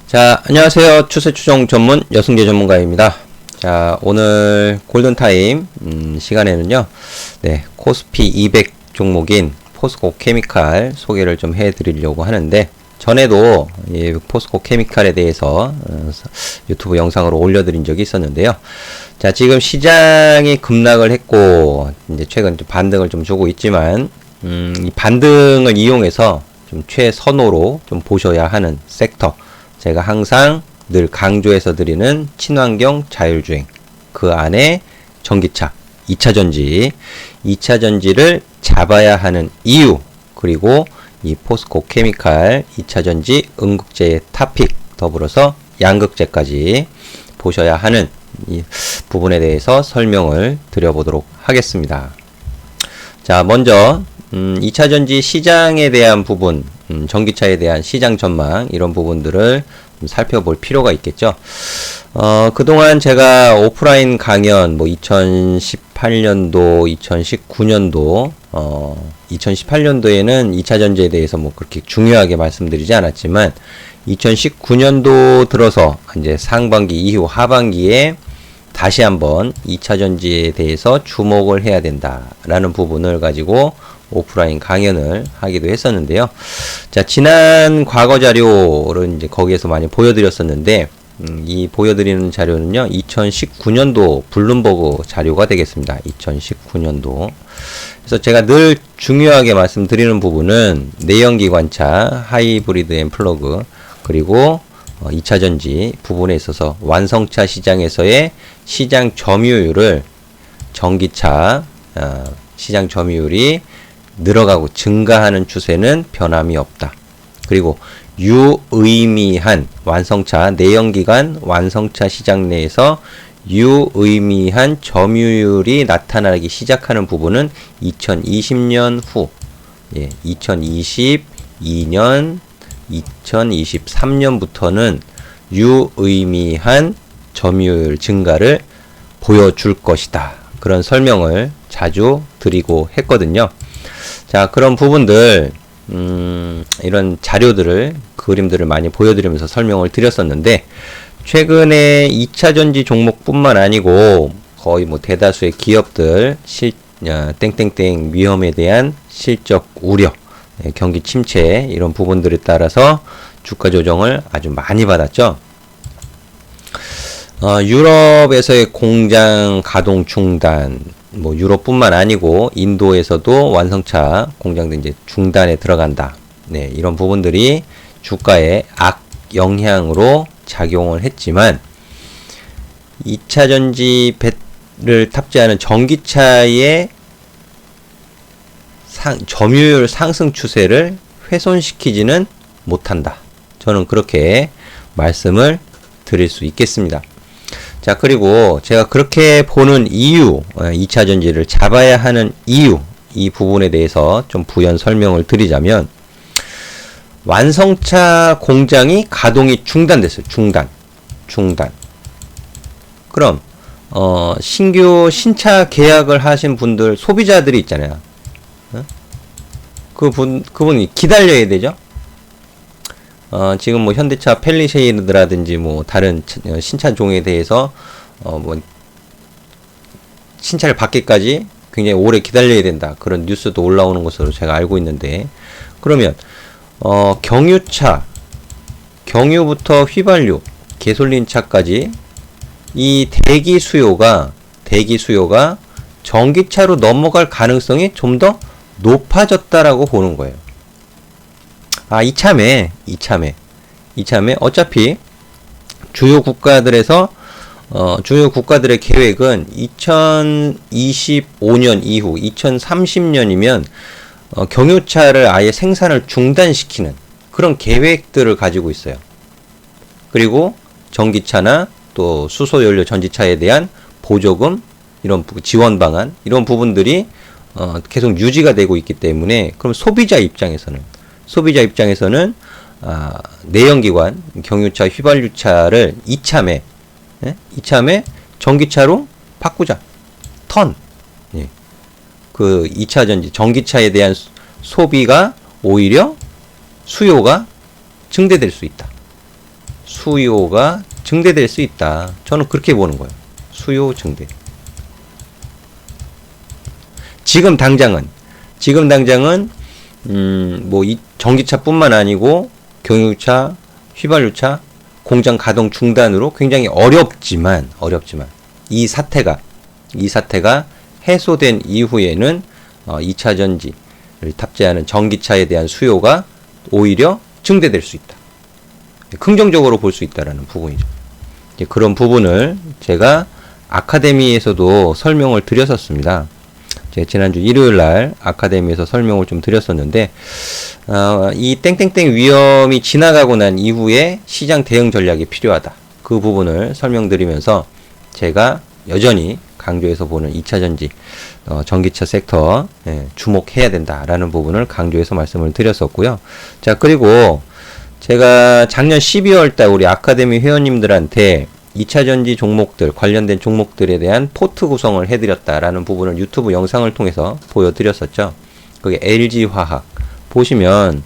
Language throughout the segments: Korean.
자, 안녕하세요. 추세 추종 전문 여승재 전문가입니다. 자, 오늘 골든타임 시간에는요, 코스피 200 종목인 포스코 케미칼 소개를 좀 해드리려고 하는데, 전에도 이 포스코 케미칼에 대해서 유튜브 영상으로 올려드린 적이 있었는데요. 자, 지금 시장이 급락을 했고, 이제 최근 좀 반등을 좀 주고 있지만, 이 반등을 이용해서 좀 최선호로 좀 보셔야 하는 섹터, 제가 항상 늘 강조해서 드리는 친환경 자율주행, 그 안에 전기차, 2차전지, 2차전지를 잡아야 하는 이유, 그리고 이 포스코 케미칼 2차전지 음극재의 탑픽, 더불어서 양극재까지 보셔야 하는 이 부분에 대해서 설명을 드려보도록 하겠습니다. 자, 먼저 2차전지 시장에 대한 부분, 전기차에 대한 시장 전망, 이런 부분들을 좀 살펴볼 필요가 있겠죠. 그동안 제가 오프라인 강연, 2018년도, 2019년도, 2018년도에는 2차전지에 대해서 그렇게 중요하게 말씀드리지 않았지만, 2019년도 들어서 이제 상반기 이후 하반기에 다시 한번 2차전지에 대해서 주목을 해야 된다라는 부분을 가지고 오프라인 강연을 하기도 했었는데요. 자, 지난 과거 자료를 이제 거기에서 많이 보여드렸었는데, 이 보여드리는 자료는요, 2019년도 블룸버그 자료가 되겠습니다. 2019년도. 그래서 제가 늘 중요하게 말씀드리는 부분은 내연기관차, 하이브리드 앤 플러그, 그리고 2차전지 부분에 있어서 완성차 시장에서의 시장 점유율을 전기차 시장 점유율이 늘어가고 증가하는 추세는 변함이 없다. 그리고 유의미한 완성차, 내연기관 완성차 시장 내에서 유의미한 점유율이 나타나기 시작하는 부분은 2020년 후, 2022년, 2023년부터는 유의미한 점유율 증가를 보여줄 것이다. 그런 설명을 자주 드리고 했거든요. 자, 그런 부분들, 이런 자료들을, 그림들을 많이 보여드리면서 설명을 드렸었는데, 최근에 2차전지 종목뿐만 아니고, 거의 대다수의 기업들, 땡땡땡 위험에 대한 실적 우려, 경기 침체, 이런 부분들에 따라서 주가 조정을 아주 많이 받았죠. 유럽에서의 공장 가동 중단, 유럽뿐만 아니고 인도에서도 완성차 공장도 이제 중단에 들어간다. 이런 부분들이 주가에 악영향으로 작용을 했지만 2차전지 배를 탑재하는 전기차의 점유율 상승 추세를 훼손시키지는 못한다. 저는 그렇게 말씀을 드릴 수 있겠습니다. 자, 그리고 제가 그렇게 보는 이유, 2차전지를 잡아야 하는 이유, 이 부분에 대해서 좀 부연 설명을 드리자면, 완성차 공장이 가동이 중단됐어요. 중단. 그럼 신규 신차 계약을 하신 분들, 소비자들이 있잖아요. 그분이 기다려야 되죠. 지금 현대차 펠리세이드라든지 다른 신차 종에 대해서 신차를 받기까지 굉장히 오래 기다려야 된다. 그런 뉴스도 올라오는 것으로 제가 알고 있는데, 그러면 경유차, 경유부터 휘발유, 개솔린 차까지 이 대기 수요가 전기차로 넘어갈 가능성이 좀 더 높아졌다라고 보는 거예요. 이참에 어차피 주요 국가들의 계획은 2025년 이후 2030년이면 경유차를 아예 생산을 중단시키는 그런 계획들을 가지고 있어요. 그리고 전기차나 또 수소연료 전지차에 대한 보조금, 이런 지원 방안, 이런 부분들이 계속 유지가 되고 있기 때문에, 그럼 소비자 입장에서는 내연기관 경유차, 휘발유차를 이참에 전기차로 바꾸자. 그 2차전지 전기차에 대한 소비가 오히려 수요가 증대될 수 있다. 수요가 증대될 수 있다. 저는 그렇게 보는 거예요. 수요 증대. 지금 당장은 뭐 이 전기차뿐만 아니고 경유차, 휘발유차 공장 가동 중단으로 굉장히 어렵지만 이 사태가 해소된 이후에는 2차 전지를 탑재하는 전기차에 대한 수요가 오히려 증대될 수 있다. 긍정적으로 볼 수 있다라는 부분이죠. 그런 부분을 제가 아카데미에서도 설명을 드렸었습니다. 제가 지난주 일요일 날 아카데미에서 설명을 좀 드렸었는데, 이 땡땡땡 위험이 지나가고 난 이후에 시장 대응 전략이 필요하다. 그 부분을 설명드리면서 제가 여전히 강조해서 보는 2차 전지, 전기차 섹터, 주목해야 된다라는 부분을 강조해서 말씀을 드렸었고요. 자, 그리고 제가 작년 12월 달 우리 아카데미 회원님들한테 2차 전지 종목들, 관련된 종목들에 대한 포트 구성을 해드렸다라는 부분을 유튜브 영상을 통해서 보여드렸었죠. 그게 LG화학. 보시면,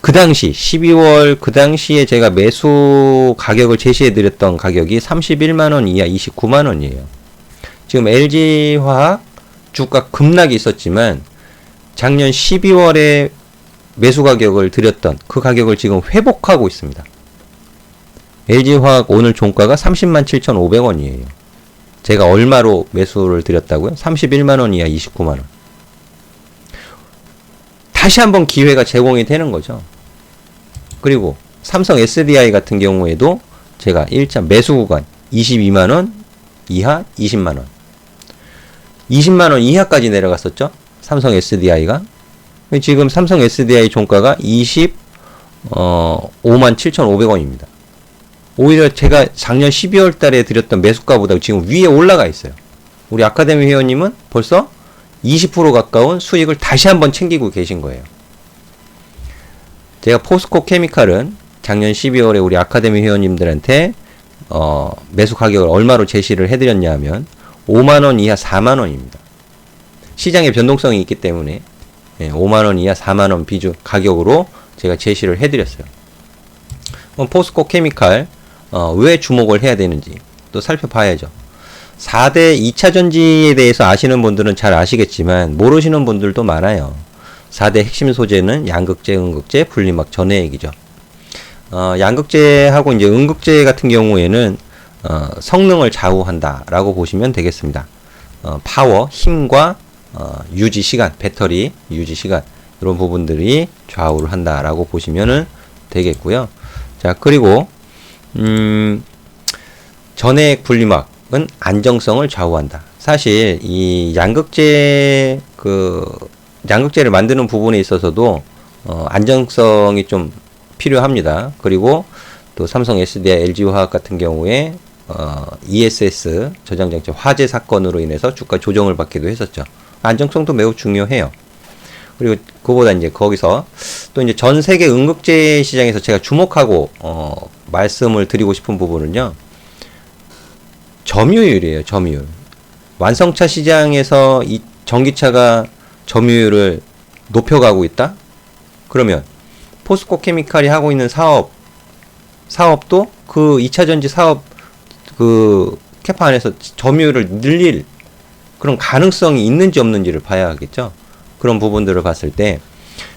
그 당시, 12월 그 당시에 제가 매수 가격을 제시해드렸던 가격이 31만원 이하 29만원이에요. 지금 LG화학 주가 급락이 있었지만, 작년 12월에 매수 가격을 드렸던 그 가격을 지금 회복하고 있습니다. LG화학 오늘 종가가 307,500원이에요. 제가 얼마로 매수를 드렸다고요? 31만원 이하 29만원. 다시 한번 기회가 제공이 되는 거죠. 그리고 삼성 SDI 같은 경우에도 제가 1차 매수 구간 22만원 이하 20만원. 20만원 이하까지 내려갔었죠. 삼성 SDI가. 지금 삼성 SDI 종가가 55,7,500원입니다. 오히려 제가 작년 12월 달에 드렸던 매수가보다 지금 위에 올라가 있어요. 우리 아카데미 회원님은 벌써 20% 가까운 수익을 다시 한번 챙기고 계신 거예요. 제가 포스코 케미칼은 작년 12월에 우리 아카데미 회원님들한테 매수 가격을 얼마로 제시를 해드렸냐 하면 5만원 이하 4만원입니다. 시장의 변동성이 있기 때문에 5만원 이하 4만원 비중 가격으로 제가 제시를 해드렸어요. 포스코 케미칼 왜 주목을 해야 되는지 또 살펴봐야죠. 4대 2차 전지에 대해서 아시는 분들은 잘 아시겠지만 모르시는 분들도 많아요. 4대 핵심 소재는 양극재, 음극재, 분리막, 전해액이죠. 양극재하고 이제 음극재 같은 경우에는 성능을 좌우한다라고 보시면 되겠습니다. 파워, 힘과 유지 시간, 배터리 유지 시간 이런 부분들이 좌우를 한다라고 보시면은 되겠고요. 자, 그리고 전해액 분리막은 안정성을 좌우한다. 사실 이 양극재를 만드는 부분에 있어서도 안정성이 좀 필요합니다. 그리고 또 삼성 SDI, LG화학 같은 경우에 ESS 저장장치 화재 사건으로 인해서 주가 조정을 받기도 했었죠. 안정성도 매우 중요해요. 그리고 그보다 이제 거기서 또 이제 전 세계 음극재 시장에서 제가 주목하고 말씀을 드리고 싶은 부분은요. 점유율이에요. 점유율. 완성차 시장에서 이 전기차가 점유율을 높여가고 있다? 그러면 포스코 케미칼이 하고 있는 사업도 그 2차 전지 사업 그 캐파 안에서 점유율을 늘릴 그런 가능성이 있는지 없는지를 봐야 하겠죠. 그런 부분들을 봤을 때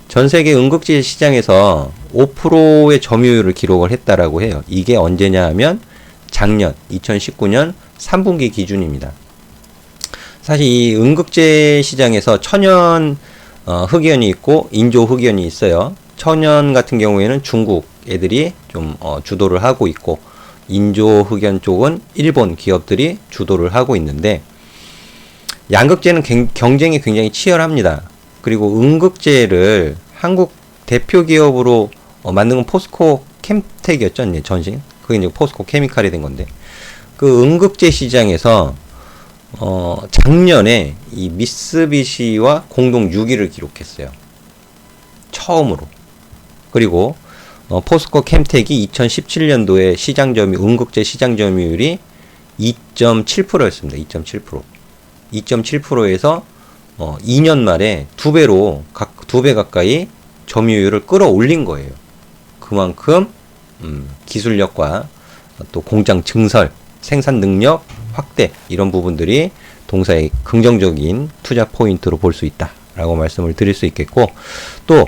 전 세계 음극재 시장에서 5%의 점유율을 기록을 했다라고 해요. 이게 언제냐 하면 작년 2019년 3분기 기준입니다. 사실 이 음극재 시장에서 천연 흑연이 있고 인조 흑연이 있어요. 천연 같은 경우에는 중국 애들이 좀 주도를 하고 있고 인조 흑연 쪽은 일본 기업들이 주도를 하고 있는데 양극재는 경쟁이 굉장히 치열합니다. 그리고 음극재를 한국 대표 기업으로 만든 건 포스코 캠텍이었죠. 전신. 그게 이제 포스코 케미칼이 된 건데. 그 음극재 시장에서 작년에 이 미쓰비시와 공동 6위를 기록했어요. 처음으로. 그리고 포스코 캠텍이 2017년도에 음극재 시장 점유율이 2.7%였습니다. 2.7%. 2.7%에서 2년 만에 2배 가까이 점유율을 끌어올린 거예요. 그만큼 기술력과 또 공장 증설, 생산 능력 확대 이런 부분들이 동사의 긍정적인 투자 포인트로 볼 수 있다라고 말씀을 드릴 수 있겠고, 또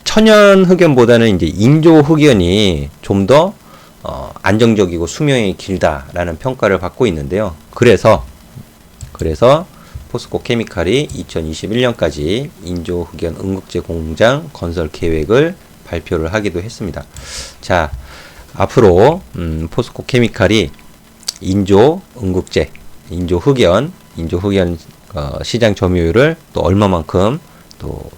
천연 흑연보다는 이제 인조 흑연이 좀 더 안정적이고 수명이 길다라는 평가를 받고 있는데요. 그래서 포스코 케미칼이 2021년까지 인조 흑연 응급제 공장 건설 계획을 발표를 하기도 했습니다. 자, 앞으로 포스코 케미칼이 인조 응급제, 인조 흑연 시장 점유율을 또 얼마만큼 또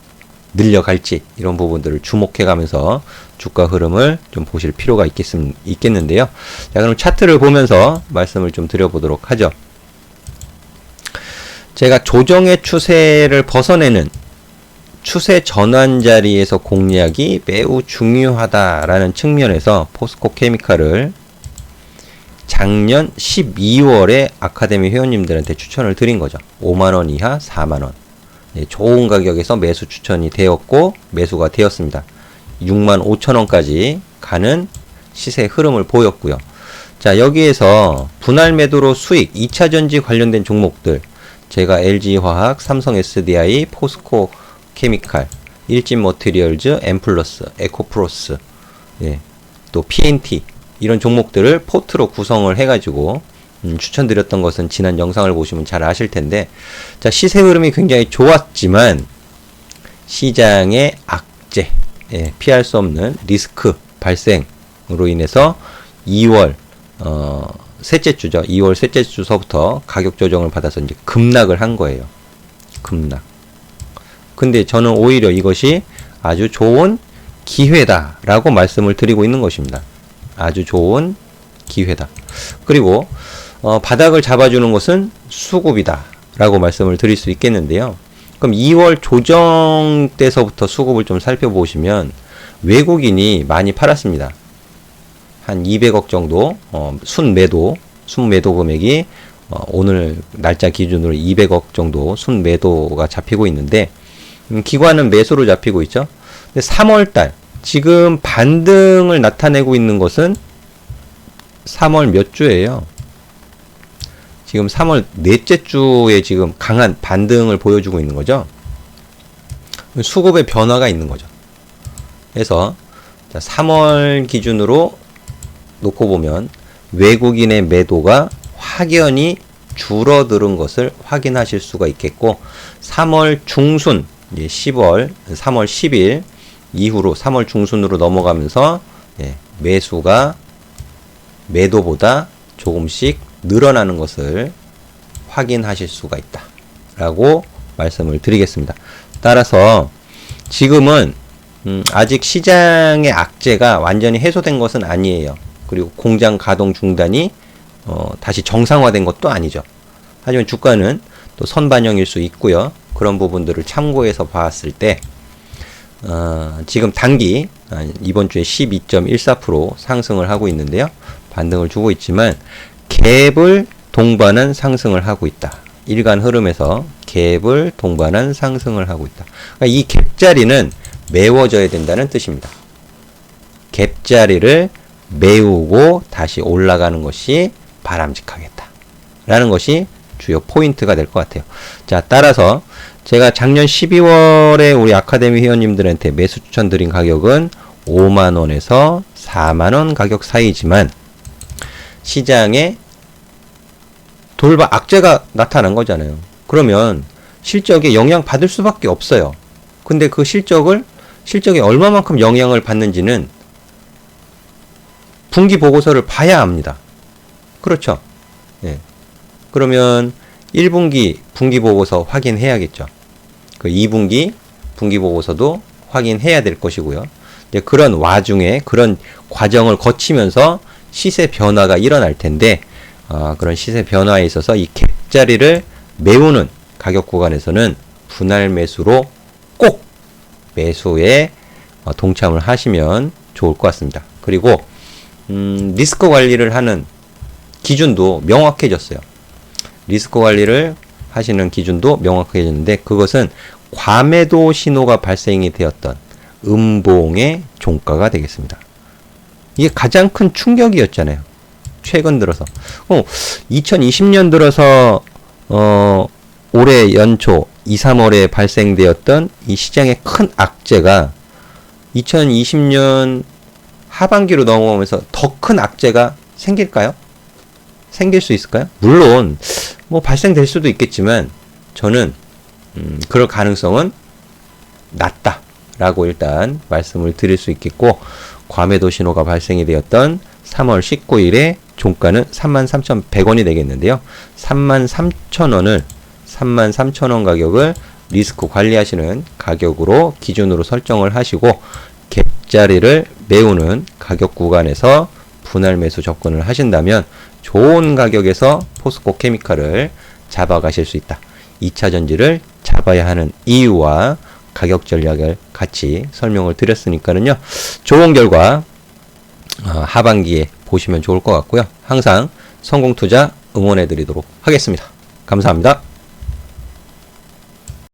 늘려갈지 이런 부분들을 주목해가면서 주가 흐름을 좀 보실 필요가 있겠는데요. 자, 그럼 차트를 보면서 말씀을 좀 드려보도록 하죠. 제가 조정의 추세를 벗어내는 추세 전환 자리에서 공략이 매우 중요하다라는 측면에서 포스코 케미칼을 작년 12월에 아카데미 회원님들한테 추천을 드린 거죠. 5만원 이하 4만원. 네, 좋은 가격에서 매수 추천이 되었고 매수가 되었습니다. 6만 5천원까지 가는 시세 흐름을 보였고요. 자, 여기에서 분할 매도로 수익 2차전지 관련된 종목들, 제가 LG화학, 삼성 SDI, 포스코 케미칼, 일진머티리얼즈, 엠플러스, 에코프로스, 예, 또 PNT 이런 종목들을 포트로 구성을 해가지고 추천드렸던 것은 지난 영상을 보시면 잘 아실 텐데, 자, 시세 흐름이 굉장히 좋았지만 시장의 악재, 예, 피할 수 없는 리스크 발생으로 인해서 2월 셋째 주죠. 2월 셋째 주서부터 가격 조정을 받아서 이제 급락을 한 거예요. 급락. 근데 저는 오히려 이것이 아주 좋은 기회다라고 말씀을 드리고 있는 것입니다. 아주 좋은 기회다. 그리고 바닥을 잡아주는 것은 수급이다라고 말씀을 드릴 수 있겠는데요. 그럼 2월 조정 때서부터 수급을 좀 살펴보시면 외국인이 많이 팔았습니다. 한 200억 정도 순매도 금액이 오늘 날짜 기준으로 200억 정도 순매도가 잡히고 있는데, 기관은 매수로 잡히고 있죠. 근데 3월달 지금 반등을 나타내고 있는 것은 3월 몇 주예요? 지금 3월 넷째 주에 지금 강한 반등을 보여주고 있는 거죠. 수급의 변화가 있는 거죠. 그래서 3월 기준으로 놓고 보면 외국인의 매도가 확연히 줄어드는 것을 확인하실 수가 있겠고, 3월 중순, 3월 10일 이후로 3월 중순으로 넘어가면서 매수가 매도보다 조금씩 늘어나는 것을 확인하실 수가 있다 라고 말씀을 드리겠습니다. 따라서 지금은 아직 시장의 악재가 완전히 해소된 것은 아니에요. 그리고 공장 가동 중단이 다시 정상화된 것도 아니죠. 하지만 주가는 또 선반영일 수 있고요. 그런 부분들을 참고해서 봤을 때 지금 단기 이번 주에 12.14% 상승을 하고 있는데요. 반등을 주고 있지만 갭을 동반한 상승을 하고 있다. 일간 흐름에서 갭을 동반한 상승을 하고 있다. 그러니까 이 갭자리는 메워져야 된다는 뜻입니다. 갭자리를 메우고 다시 올라가는 것이 바람직하겠다 라는 것이 주요 포인트가 될 것 같아요. 자, 따라서 제가 작년 12월에 우리 아카데미 회원님들한테 매수 추천드린 가격은 5만원에서 4만원 가격 사이지만 시장에 돌발 악재가 나타난 거잖아요. 그러면 실적에 영향 받을 수밖에 없어요. 근데 그 실적에 얼마만큼 영향을 받는지는 분기 보고서를 봐야 합니다. 그렇죠? 예. 그러면 1분기 분기 보고서 확인해야겠죠. 그 2분기 분기 보고서도 확인해야 될 것이고요. 이제 그런 와중에 그런 과정을 거치면서 시세 변화가 일어날 텐데, 그런 시세 변화에 있어서 이 갭자리를 메우는 가격 구간에서는 분할 매수로 꼭 매수에 동참을 하시면 좋을 것 같습니다. 그리고 리스크 관리를 하는 기준도 명확해졌어요. 리스크 관리를 하시는 기준도 명확해졌는데, 그것은 과매도 신호가 발생이 되었던 음봉의 종가가 되겠습니다. 이게 가장 큰 충격이었잖아요. 최근 들어서. 2020년 들어서 올해 연초 2, 3월에 발생되었던 이 시장의 큰 악재가 2020년 하반기로 넘어오면서 더 큰 악재가 생길까요? 생길 수 있을까요? 물론 뭐 발생될 수도 있겠지만 저는 그럴 가능성은 낮다라고 일단 말씀을 드릴 수 있겠고, 과매도 신호가 발생이 되었던 3월 19일에 종가는 33,100원이 되겠는데요. 33,000원을 33,000원 가격을 리스크 관리하시는 가격으로 기준으로 설정을 하시고, 갭자리를 메우는 가격 구간에서 분할 매수 접근을 하신다면 좋은 가격에서 포스코 케미칼을 잡아가실 수 있다. 2차 전지를 잡아야 하는 이유와 가격 전략을 같이 설명을 드렸으니까는요. 좋은 결과 하반기에 보시면 좋을 것 같고요. 항상 성공 투자 응원해 드리도록 하겠습니다. 감사합니다.